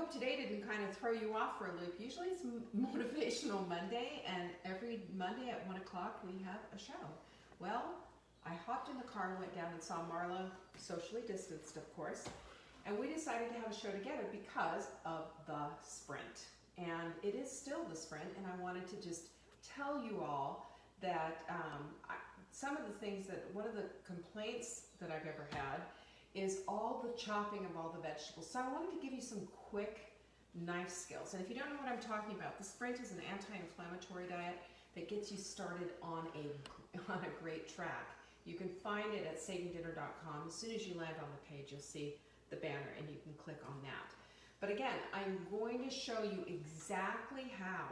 hope today didn't kind of throw you off for a loop. Usually it's Motivational Monday, and every Monday at 1 o'clock we have a show. Well, I hopped in the car and went down and saw Marla, socially distanced of course, and we decided to have a show together because of the sprint. And it is still the sprint, and I wanted to just tell you all that some of the things that, one of the complaints that I've ever had is all the chopping of all the vegetables. So I wanted to give you some quick knife skills. And if you don't know what I'm talking about, the Sprint is an anti-inflammatory diet that gets you started on a great track. You can find it at savingdinner.com. As soon as you land on the page, you'll see the banner and you can click on that. But again, I'm going to show you exactly how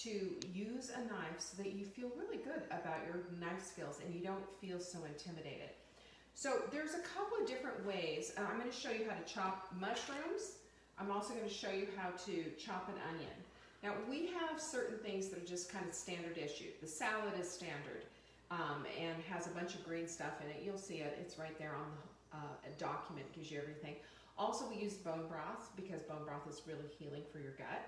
to use a knife so that you feel really good about your knife skills and you don't feel so intimidated. So there's a couple of different ways. I'm going to show you how to chop mushrooms. I'm also going to show you how to chop an onion. Now we have certain things that are just kind of standard issue. The salad is standard and has a bunch of green stuff in it. You'll see it. It's right there on the document. It gives you everything. Also we use bone broth because bone broth is really healing for your gut.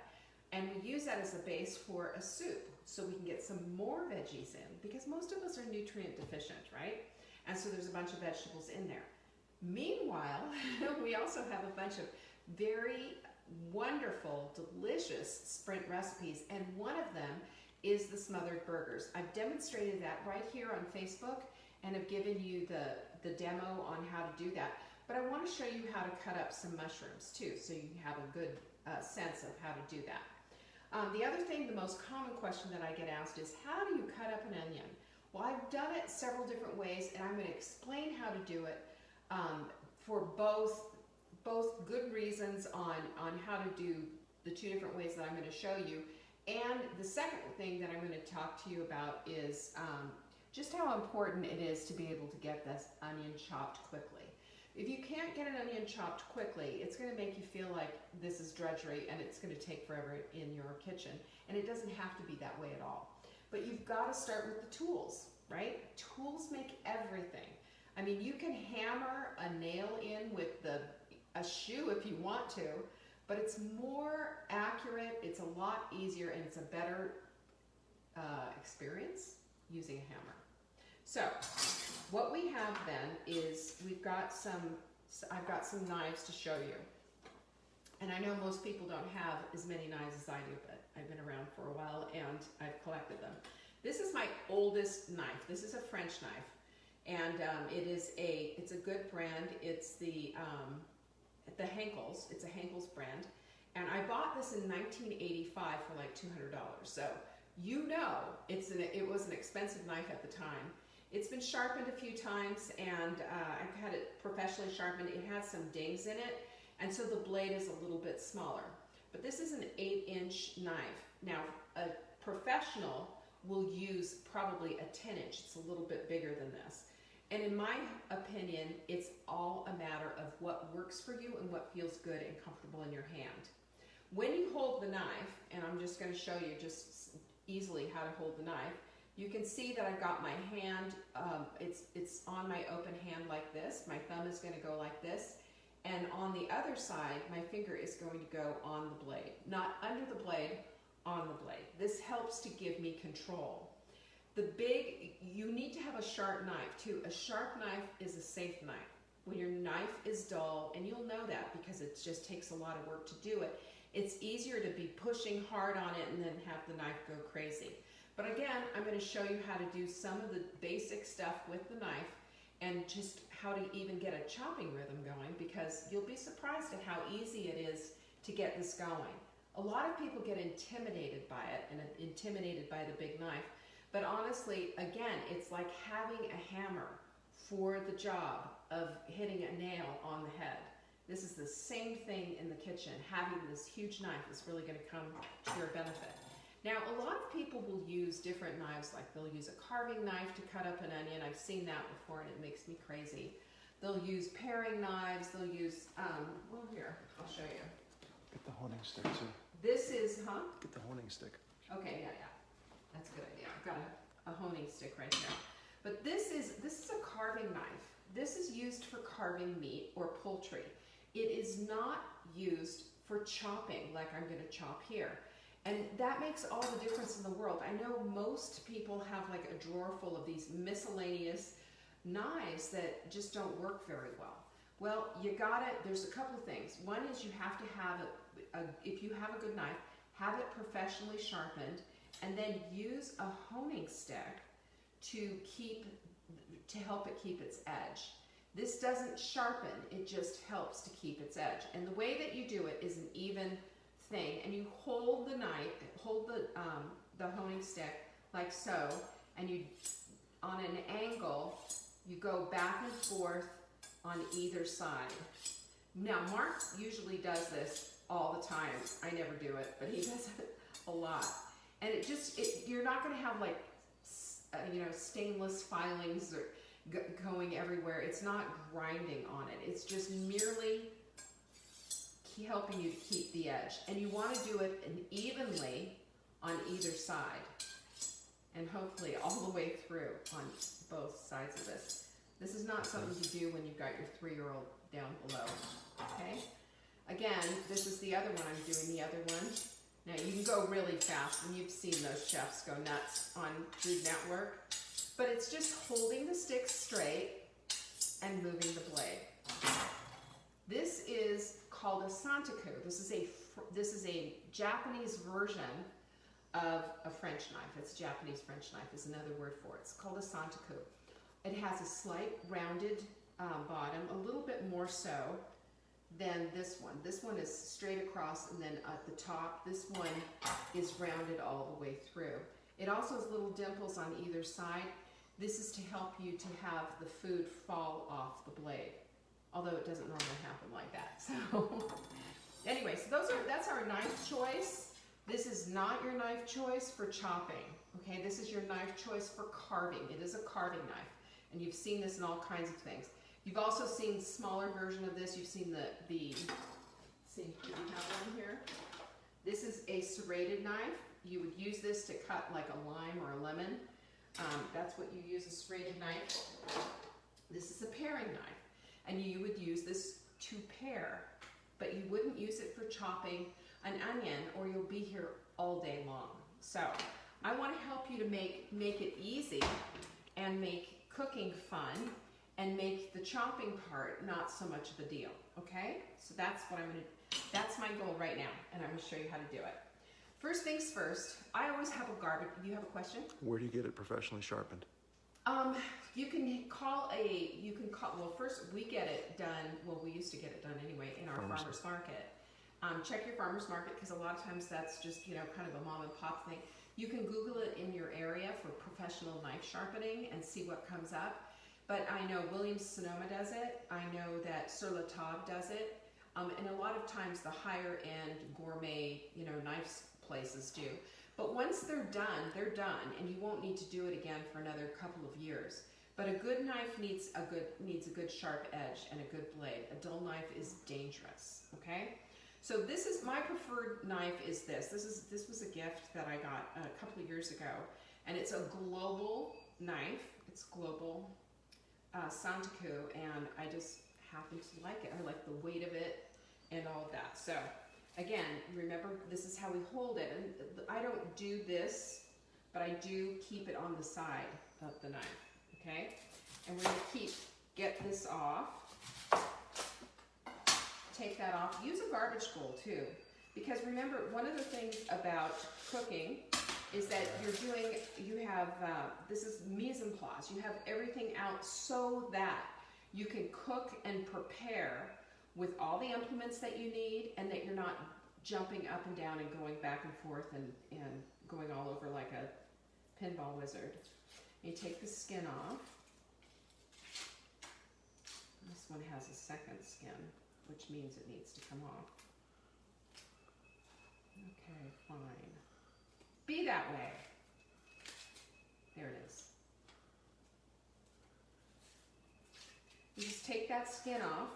And we use that as a base for a soup so we can get some more veggies in because most of us are nutrient deficient, right? And so there's a bunch of vegetables in there. Meanwhile, we also have a bunch of very wonderful, delicious Sprint recipes, and one of them is the smothered burgers. I've demonstrated that right here on Facebook and have given you the demo on how to do that. But I want to show you how to cut up some mushrooms too, so you have a good sense of how to do that. The other thing, the most common question that I get asked is, how do you cut up an onion? Well, I've done it several different ways, and I'm going to explain how to do it for both good reasons on how to do the two different ways that I'm going to show you. And the second thing that I'm going to talk to you about is just how important it is to be able to get this onion chopped quickly. If you can't get an onion chopped quickly, it's going to make you feel like this is drudgery and it's going to take forever in your kitchen. And it doesn't have to be that way at all. But you've got to start with the tools, right? Tools make everything. I mean, you can hammer a nail in with a shoe if you want to, but it's more accurate, it's a lot easier, and it's a better experience using a hammer. So what we have then is I've got some knives to show you. And I know most people don't have as many knives as I do, but I've been around for a while and I've collected them. This is my oldest knife. This is a French knife, and it's a good brand. It's the Henckels. It's a Henckels brand, and I bought this in 1985 for like $200. So you know it was an expensive knife at the time. It's been sharpened a few times, and I've had it professionally sharpened. It has some dings in it, and so the blade is a little bit smaller. But this is an 8-inch knife. Now, a professional will use probably a 10-inch. It's a little bit bigger than this. And in my opinion, it's all a matter of what works for you and what feels good and comfortable in your hand. When you hold the knife, and I'm just going to show you just easily how to hold the knife, you can see that I've got my hand, it's on my open hand like this. My thumb is going to go like this. And on the other side, my finger is going to go on the blade. Not under the blade, on the blade. This helps to give me control. You need to have a sharp knife too. A sharp knife is a safe knife. When your knife is dull, and you'll know that because it just takes a lot of work to do it, it's easier to be pushing hard on it and then have the knife go crazy. But again, I'm going to show you how to do some of the basic stuff with the knife and just how to even get a chopping rhythm going, because you'll be surprised at how easy it is to get this going. A lot of people get intimidated by it and intimidated by the big knife, but honestly, again, it's like having a hammer for the job of hitting a nail on the head. This is the same thing in the kitchen. Having this huge knife is really going to come to your benefit. Now, a lot of people will use different knives, like they'll use a carving knife to cut up an onion. I've seen that before and it makes me crazy. They'll use paring knives, they'll use, well here, I'll show you. Get the honing stick too. This is, Get the honing stick. Okay, yeah. That's a good idea. I've got a honing stick right here. But this is a carving knife. This is used for carving meat or poultry. It is not used for chopping, like I'm gonna chop here. And that makes all the difference in the world. I know most people have like a drawer full of these miscellaneous knives that just don't work very well. Well, you got it. There's a couple of things. One is you have to have if you have a good knife, have it professionally sharpened, and then use a honing stick to help it keep its edge. This doesn't sharpen, it just helps to keep its edge. And the way that you do it is an even thing, and you hold the knife, hold the honing stick like so, and you, on an angle, you go back and forth on either side. Now, Mark usually does this all the time. I never do it, but he does it a lot. And you're not gonna have like, stainless filings or going everywhere. It's not grinding on it. It's just merely helping you to keep the edge. And you want to do it evenly on either side. And hopefully all the way through on both sides of this. This is not something to do when you've got your 3-year-old down below. Okay? Again, this is the other one. I'm doing the other one. Now you can go really fast, and you've seen those chefs go nuts on Food Network. But it's just holding the stick straight and moving the blade. This is called a santoku. This is a Japanese version of a French knife. It's a Japanese French knife is another word for it. It's called a santoku. It has a slight rounded bottom, a little bit more so than this one. This one is straight across, and then at the top, this one is rounded all the way through. It also has little dimples on either side. This is to help you to have the food fall off the blade, although it doesn't normally happen like that. So anyway, so that's our knife choice. This is not your knife choice for chopping, okay? This is your knife choice for carving. It is a carving knife, and you've seen this in all kinds of things. You've also seen smaller version of this. You've seen do you have one here? This is a serrated knife. You would use this to cut like a lime or a lemon. That's what you use, a serrated knife. This is a paring knife, and you would use this to pare, but you wouldn't use it for chopping an onion, or you'll be here all day long. So I want to help you to make it easy and make cooking fun and make the chopping part not so much of a deal, okay? So that's my goal right now, and I'm gonna show you how to do it. First things first, I always have a garbage. You have a question? Where do you get it professionally sharpened? Well, first we get it done, well, we used to get it done anyway in our farmer's market. Check your farmer's market, because a lot of times that's just, kind of a mom and pop thing. You can Google it in your area for professional knife sharpening and see what comes up. But I know Williams-Sonoma does it. I know that Sur La Table does it. And a lot of times the higher end gourmet, knife places do. But once they're done, and you won't need to do it again for another couple of years. But a good knife needs a good sharp edge and a good blade. A dull knife is dangerous, okay? So this is my preferred knife is this. This was a gift that I got a couple of years ago, and it's a global knife. It's global santoku, and I just happen to like it. I like the weight of it and all of that. So again, remember, this is how we hold it. And I don't do this, but I do keep it on the side of the knife, okay? And we're gonna get this off. Take that off. Use a garbage bowl too, because remember, one of the things about cooking is that you have, this is mise en place. You have everything out so that you can cook and prepare with all the implements that you need, and that you're not jumping up and down and going back and forth and going all over like a pinball wizard. You take the skin off. This one has a second skin, which means it needs to come off. Okay, fine. Be that way. There it is. You just take that skin off,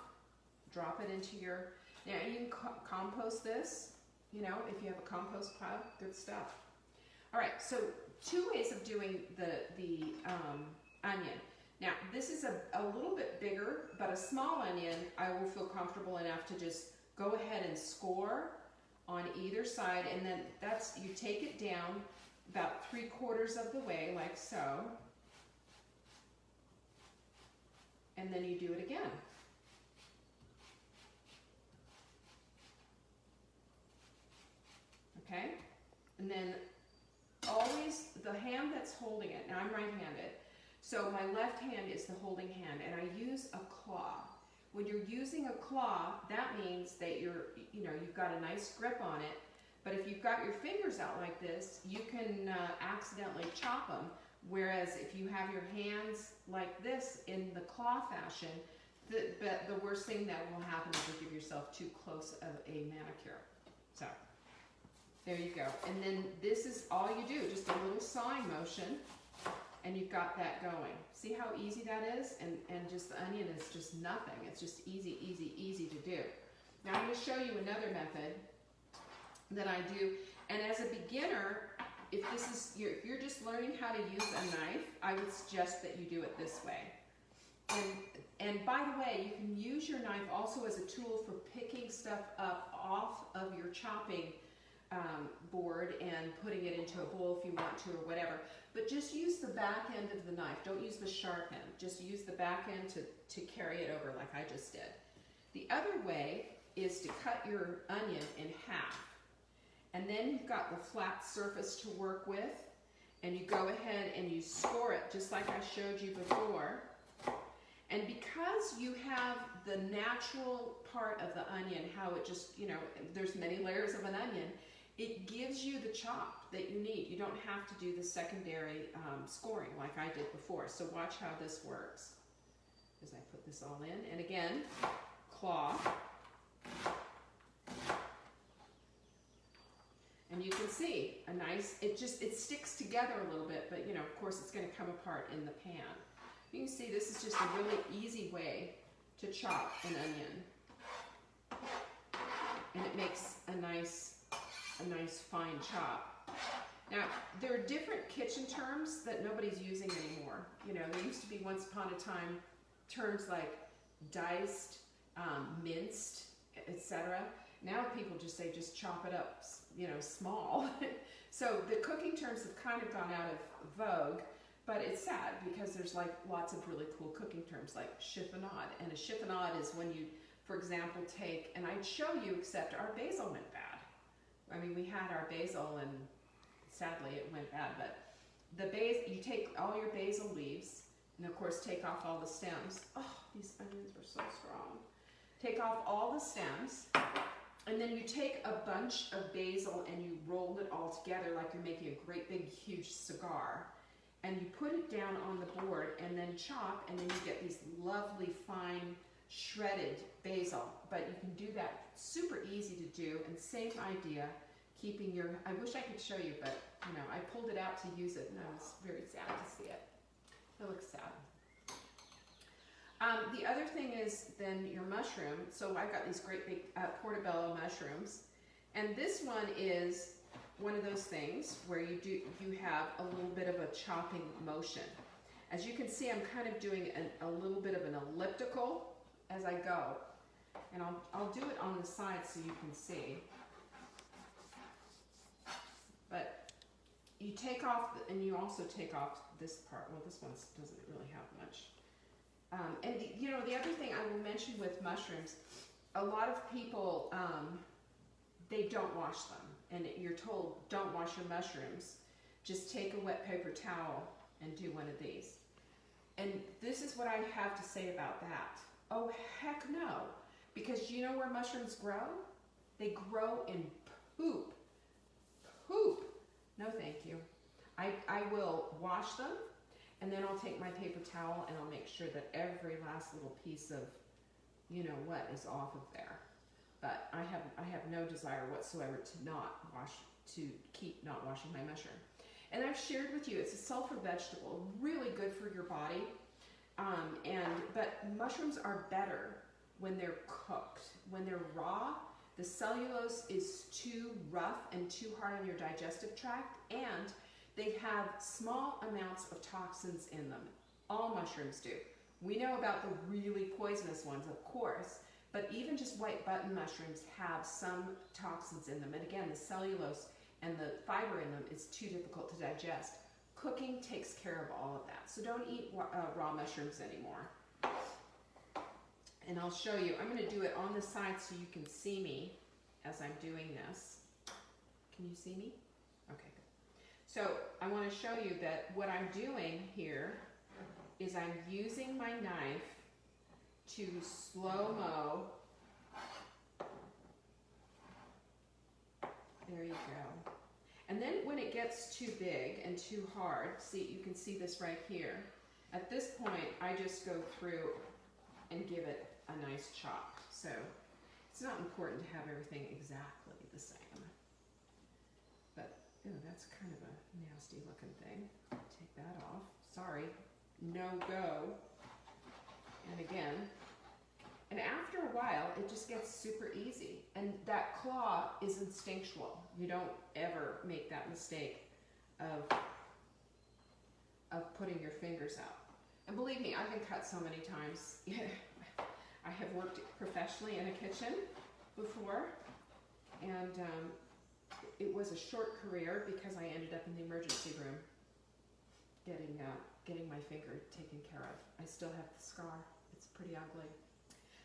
drop it into your, now you can compost this, if you have a compost pile, good stuff. All right, so 2 ways of doing the onion. Now, this is a little bit bigger, but a small onion, I will feel comfortable enough to just go ahead and score on either side, and then you take it down about 3/4 of the way, like so, and then you do it again. Okay? And then always the hand that's holding it, now I'm right-handed, so my left hand is the holding hand, and I use a claw. When you're using a claw, that means that you've got a nice grip on it, but if you've got your fingers out like this, you can accidentally chop them, whereas if you have your hands like this in the claw fashion, the worst thing that will happen is you give yourself too close of a manicure. So, there you go. And then this is all you do, just a little sawing motion, and you've got that going. See how easy that is? And just the onion is just nothing. It's just easy, easy, easy to do. Now I'm going to show you another method that I do. And as a beginner, if you're just learning how to use a knife, I would suggest that you do it this way. And by the way, you can use your knife also as a tool for picking stuff up off of your chopping board and putting it into a bowl if you want to or whatever. But just use the back end of the knife. Don't use the sharp end. Just use the back end to carry it over like I just did. The other way is to cut your onion in half. And then you've got the flat surface to work with. And you go ahead and you score it just like I showed you before. And because you have the natural part of the onion, how it just, there's many layers of an onion, it gives you the chop that you need. You don't have to do the secondary scoring like I did before. So watch how this works as I put this all in. And again, claw. And you can see a nice, it sticks together a little bit, but of course it's going to come apart in the pan. You can see this is just a really easy way to chop an onion. And it makes a nice fine chop. Now, there are different kitchen terms that nobody's using anymore. There used to be once upon a time terms like diced, minced, etc. Now people just say just chop it up, small. So the cooking terms have kind of gone out of vogue, but it's sad because there's like lots of really cool cooking terms like chiffonade. And a chiffonade is when you, for example, take, and I'd show you except our basil went bad. I mean, we had our basil and sadly it went bad, but you take all your basil leaves and of course take off all the stems. Oh, these onions are so strong. Take off all the stems, and then you take a bunch of basil and you roll it all together like you're making a great big huge cigar, and you put it down on the board and then chop, and then you get these lovely fine shredded basil. But you can do that super easy to do, and same idea, keeping your, I wish I could show you, but I pulled it out to use it and I was very sad to see it. It looks sad. The other thing is then your mushroom. So I've got these great big portobello mushrooms, and this one is one of those things where you have a little bit of a chopping motion. As you can see, I'm kind of doing a little bit of an elliptical as I go, and I'll do it on the side so you can see. But you take off, and you also take off this part. Well, this one doesn't really have much. And the other thing I will mention with mushrooms, a lot of people, they don't wash them. And you're told, don't wash your mushrooms. Just take a wet paper towel and do one of these. And this is what I have to say about that. Oh, heck no. Because you know where mushrooms grow? They grow in poop. Poop. No, thank you. I will wash them, and then I'll take my paper towel and I'll make sure that every last little piece of, what is off of there. But I have no desire whatsoever to keep not washing my mushroom. And I've shared with you, it's a sulfur vegetable, really good for your body. But mushrooms are better when they're cooked. When they're raw, the cellulose is too rough and too hard on your digestive tract, and they have small amounts of toxins in them. All mushrooms do. We know about the really poisonous ones, of course, But even just white button mushrooms have some toxins in them. And again, the cellulose and the fiber in them is too difficult to digest. Cooking takes care of all of that. So don't eat raw mushrooms anymore. And I'll show you. I'm going to do it on the side so you can see me as I'm doing this. Can you see me? Okay, good. So I want to show you that what I'm doing here is I'm using my knife to slow-mo. There you go. And then when it gets too big and too hard, see, you can see this right here. At this point, I just go through and give it a nice chop. So it's not important to have everything exactly the same. But, oh, that's kind of a nasty looking thing. Take that off. Sorry, no go. And again, and after a while, it just gets super easy. And that claw is instinctual. You don't ever make that mistake of putting your fingers out. And believe me, I've been cut so many times. I have worked professionally in a kitchen before, and it was a short career because I ended up in the emergency room getting my finger taken care of. I still have the scar. It's pretty ugly.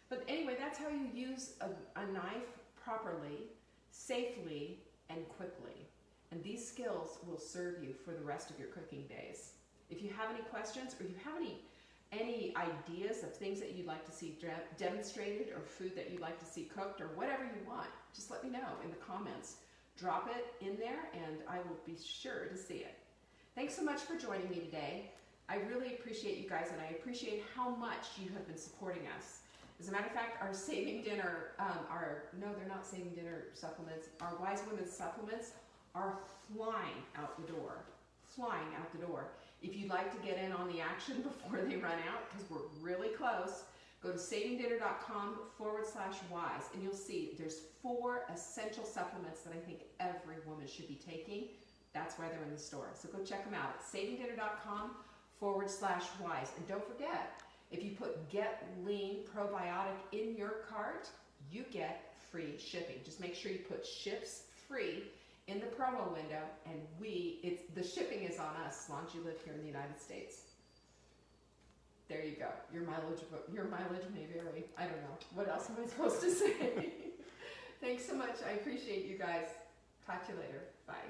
But anyway, that's how you use a knife properly, safely, and quickly. And these skills will serve you for the rest of your cooking days. If you have any questions or you have any ideas of things that you'd like to see demonstrated or food that you'd like to see cooked or whatever you want, just let me know in the comments. Drop it in there and I will be sure to see it. Thanks so much for joining me today. I really appreciate you guys, and I appreciate how much you have been supporting us. As a matter of fact, our Saving Dinner, no, they're not Saving Dinner supplements, our Wise Women's supplements are flying out the door. Flying out the door. If you'd like to get in on the action before they run out, because we're really close, go to savingdinner.com/wise, and you'll see there's 4 essential supplements that I think every woman should be taking. That's why they're in the store. So go check them out at savingdinner.com/wise. And don't forget, if you put Get Lean Probiotic in your cart, you get free shipping. Just make sure you put ships free in the promo window, and the shipping is on us as long as you live here in the United States. There you go. Your mileage may vary. I don't know. What else am I supposed to say? Thanks so much. I appreciate you guys. Talk to you later. Bye.